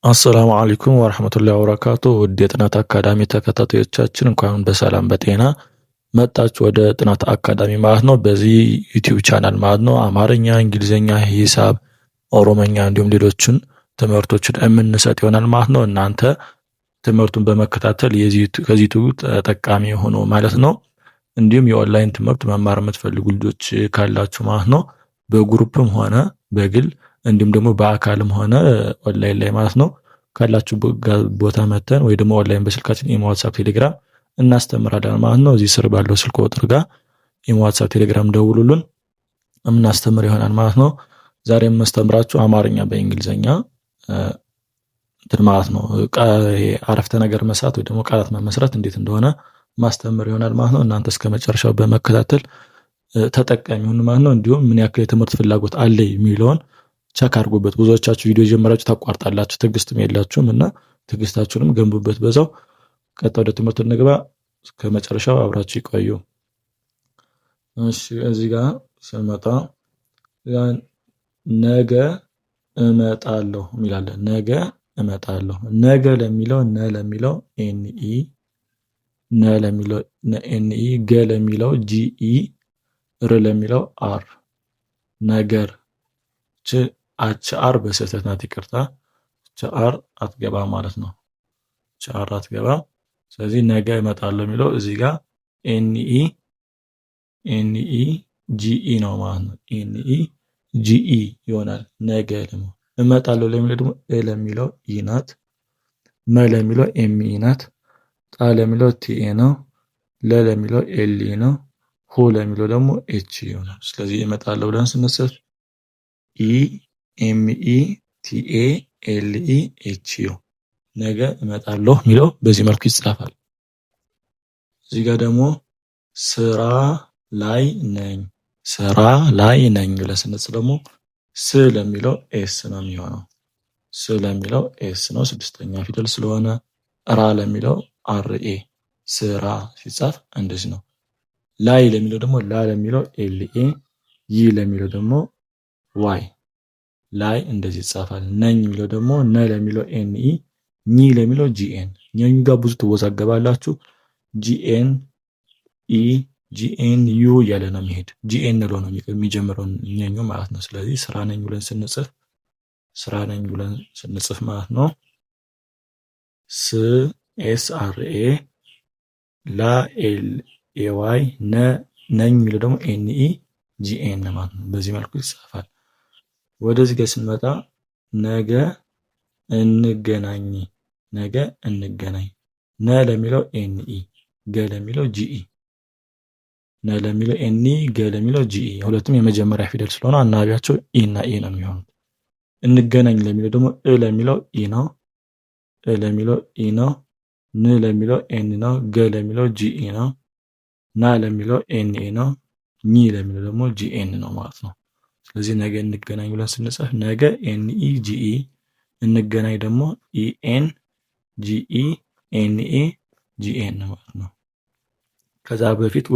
አሰላሙ አለይኩም ወራህመቱላሂ ወበረካቱ ውድ የጥናት አካዳሚ ተከታታዮቻችን እንኳን በሰላም በጤና መጣችሁ ወደ ጥናት አካዳሚ ማለት ነው። በዚህ ዩቲዩብ ቻናል ማለት ነው አማርኛ፣ እንግሊዝኛ፣ ሂሳብ፣ ኦሮሞኛ እንዲሁም ሌሎችን ትምህርቶችን የምንሰጥ ይሆናል ማለት ነው። እናንተ ትምህርቱን በመከታተል ከዚህ ዩቲዩብ ተጠቃሚ ሆኖ ማለት ነው። እንዲሁም የኦንላይን ትምህርት መማር የምትፈልጉ ልጆች ካላችሁ ማለት ነው በግሩፕም ሆነ በግል እንዲሁም ደግሞ በአካልም ሆነ ኦንላይን ላይ ማለት ነው ካላችሁ ቦታ መተን ወይ ደግሞ ኦንላይን በስልካችን ኢሞ፣ ዋትስአፕ፣ ቴሌግራም እናስተምራለን ማለት ነው። እዚህ ስር ባለው ስልክ ቁጥር ጋር ኢሞ፣ ዋትስአፕ፣ ቴሌግራም ደውሉልን የምናስተምር ይሆናል ማለት ነው። ዛሬ የማስተምራችሁ አማርኛ በእንግሊዝኛ እንትን ማለት ነው አረፍተ ነገር መስራት ወይ ደግሞ ቃላት መመስረት እንዴት እንደሆነ ማስተምር ይሆናል ማለት ነው። እናንተ እስከ መጨረሻው በመከታተል ተጠቃሚ ሁኑ ማለት ነው። እንዲሁም ምን ያክል የትምህርት ፍላጎት አለ የሚለውን ቸክ አድርጉበት። ብዙዎቻችሁ ቪዲዮ ጀመራችሁ ታቋርጣላችሁ፣ ትዕግስትም የላችሁም እና ትዕግስታችሁንም ገንቡበት። በዛው ቀጥታ ወደ ትምህርቱ እንግባ። እስከ መጨረሻው አብራችሁ ይቆዩ። እሺ እዚህ ጋር ስንመጣ ነገ እመጣለሁ የሚላለን። ነገ እመጣለሁ። ነገ ለሚለው ነ ለሚለው ኤንኢ፣ ነ ለሚለው ኤንኢ፣ ገ ለሚለው ጂኢ፣ ር ለሚለው አር። ነገር አች አር በስህተት ናት፣ ይቅርታ። አች አር አትገባ ማለት ነው። አች አር አትገባ። ስለዚህ ነገ እመጣለሁ የሚለው እዚህ ጋር ኤንኢ ጂኢ ነው ማለት ነው። ኤንኢ ጂኢ ይሆናል። ነገ ለሚለው እመጣለሁ ለሚለው ደግሞ እ ለሚለው ኢ ናት። መ ለሚለው ኤምኢ ናት። ጣ ለሚለው ቲኤ ነው። ለ ለሚለው ኤልኢ ነው። ሁ ለሚለው ደግሞ ኤች ይሆናል። ስለዚህ እመጣለሁ ብለን ስንጽፍ ኢ ኤምኢ ቲኤ ኤልኢ ኤች ዩ፣ ነገ እመጣለሁ የሚለው በዚህ መልኩ ይጻፋል። እዚህ ጋር ደግሞ ስራ ላይ ነኝ፣ ስራ ላይ ነኝ ብለን ስንጽፍ ደግሞ ስ ለሚለው ኤስ ነው የሚሆነው። ስ ለሚለው ኤስ ነው ስድስተኛ ፊደል ስለሆነ። ራ ለሚለው አርኤ፣ ስራ ሲጻፍ እንደዚህ ነው። ላይ ለሚለው ደግሞ ላ ለሚለው ኤልኤ፣ ይ ለሚለው ደግሞ ዋይ፣ ላይ እንደዚህ ይጻፋል። ነኝ የሚለው ደግሞ ነ ለሚለው ኤንኢ፣ ኝ ለሚለው ጂኤን። ኘኙ ጋር ብዙ ትወዛገባላችሁ። ጂኤን ኢ፣ ጂኤን ዩ እያለ ነው የሚሄድ። ጂኤን ብሎ ነው የሚጀምረው ኘኙ ማለት ነው። ስለዚህ ስራ ነኝ ብለን ስንጽፍ፣ ስራ ነኝ ብለን ስንጽፍ ማለት ነው ስ ኤስ አር ኤ፣ ላ ኤል ኤ ዋይ፣ ነኝ የሚለው ደግሞ ኤንኢ ጂኤን ማለት ነው። በዚህ መልኩ ይጻፋል። ወደዚህ ጋር ስንመጣ ነገ እንገናኝ፣ ነገ እንገናኝ። ነ ለሚለው ኤንኢ፣ ገ ለሚለው ጂኢ፣ ነ ለሚለው ኤንኢ፣ ገ ለሚለው ጂኢ። ሁለቱም የመጀመሪያ ፊደል ስለሆነ አናባቢያቸው ኢ እና ኢ ነው የሚሆኑት። እንገናኝ ለሚለው ደግሞ እ ለሚለው ኢ ነው። እ ለሚለው ኢ ነው። ን ለሚለው ኤን ነው። ገ ለሚለው ጂኢ ነው። ና ለሚለው ኤንኤ ነው። ኒ ለሚለው ደግሞ ጂኤን ነው ማለት ነው። ስለዚህ ነገ እንገናኝ ብለን ስንጽፍ ነገ ኤንኢ ጂኢ፣ እንገናኝ ደግሞ ኢኤን ጂኢ ኤንኤ ጂኤን ማለት ነው። ከዛ በፊት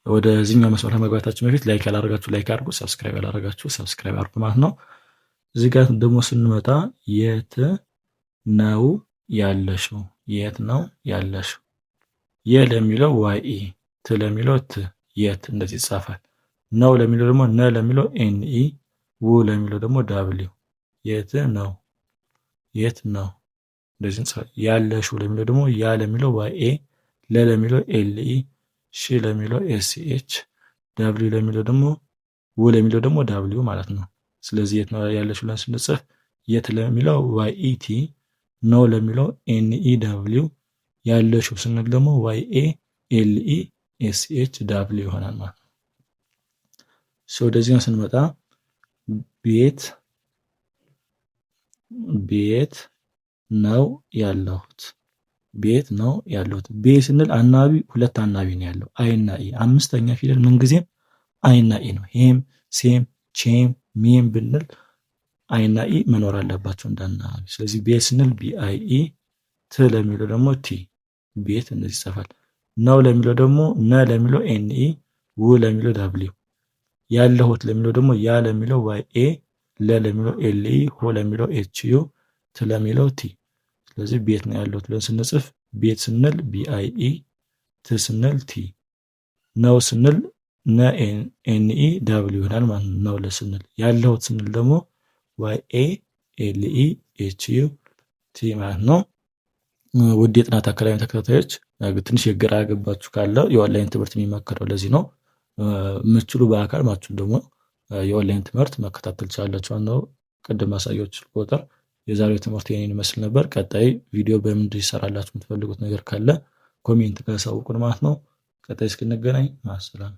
ወደዚህኛው መስመር ከመግባታችን በፊት ላይክ ያላረጋችሁ ላይክ አድርጉ፣ ሰብስክራይብ ያላረጋችሁ ሰብስክራይብ አድርጉ ማለት ነው። እዚህ ጋር ደግሞ ስንመጣ የት ነው ያለሽው፣ የት ነው ያለሽው። የ ለሚለው ዋይ፣ ት ለሚለው ት፣ የት እንደዚህ ይጻፋል። ነው ለሚለው ደግሞ ነ ለሚለው ኤንኢ፣ ው ለሚለው ደግሞ ዳብሊው፣ የት ነው፣ የት ነው እንደዚህ እንጽፋለን። ያለሽው ለሚለው ደግሞ ያ ለሚለው ዋይኤ፣ ለ ለሚለው ኤልኢ፣ ሺ ለሚለው ኤስኤች፣ ዳብሊው ለሚለው ደግሞ ው ለሚለው ደግሞ ዳብሊው ማለት ነው። ስለዚህ የት ነው ያለሽው ብለን ስንጽፍ የት ለሚለው ዋይኢቲ፣ ነው ለሚለው ኤንኢ ዳብሊው፣ ያለሽው ስንል ደግሞ ዋይኤ ኤልኢ ኤስኤች ዳብሊው ይሆናል ማለት ነው። ወደዚህ ስንመጣ ቤት ነው ያለሁት፣ ቤት ነው ያለሁት። ቤ ስንል አናባቢ ሁለት አናባቢ ነው ያለው፣ አይና ኢ። አምስተኛ ፊደል ምንጊዜም አይና ኢ ነው። ሄም፣ ሴም፣ ቼም፣ ሜም ብንል አይና ኢ መኖር አለባቸው እንዳናባቢ። ስለዚህ ቤት ስንል ቢአይኢ፣ ት ለሚለው ደግሞ ቲ፣ ቤት እንደዚህ ይጻፋል። ነው ለሚለው ደግሞ ነ ለሚለው ኤንኢ፣ ው ለሚለው ዳብሊው፣ ያለሁት ለሚለው ደግሞ ያ ለሚለው ዋይኤ፣ ለ ለሚለው ኤልኢ፣ ሆ ለሚለው ኤችዩ፣ ት ለሚለው ቲ። ስለዚህ ቤት ነው ያለው ብለን ስንጽፍ ቤት ስንል BIE፣ ት ስንል ቲ፣ ነው ስንል NEW ይሆናል ማለት ነው። ነው ለስንል ያለሁት ስንል ደግሞ YALEHUT ማለት ነው። ውድ የጥናት አካዳሚ ተከታታዮች ትንሽ የግራ ያገባችሁ ካለ የኦንላይን ትምህርት የሚመከረው ለዚህ ነው። የምትችሉ በአካል ማችሉ ደግሞ የኦንላይን ትምህርት መከታተል ትችላላችሁ ነው። ቅድም ማሳያችሁ ቁጥር የዛሬው ትምህርት የኔን ይመስል ነበር። ቀጣይ ቪዲዮ በምን እንዲሰራላችሁ የምትፈልጉት ነገር ካለ ኮሜንት ላይ አሳውቁን ማለት ነው። ቀጣይ እስክንገናኝ ማሰላም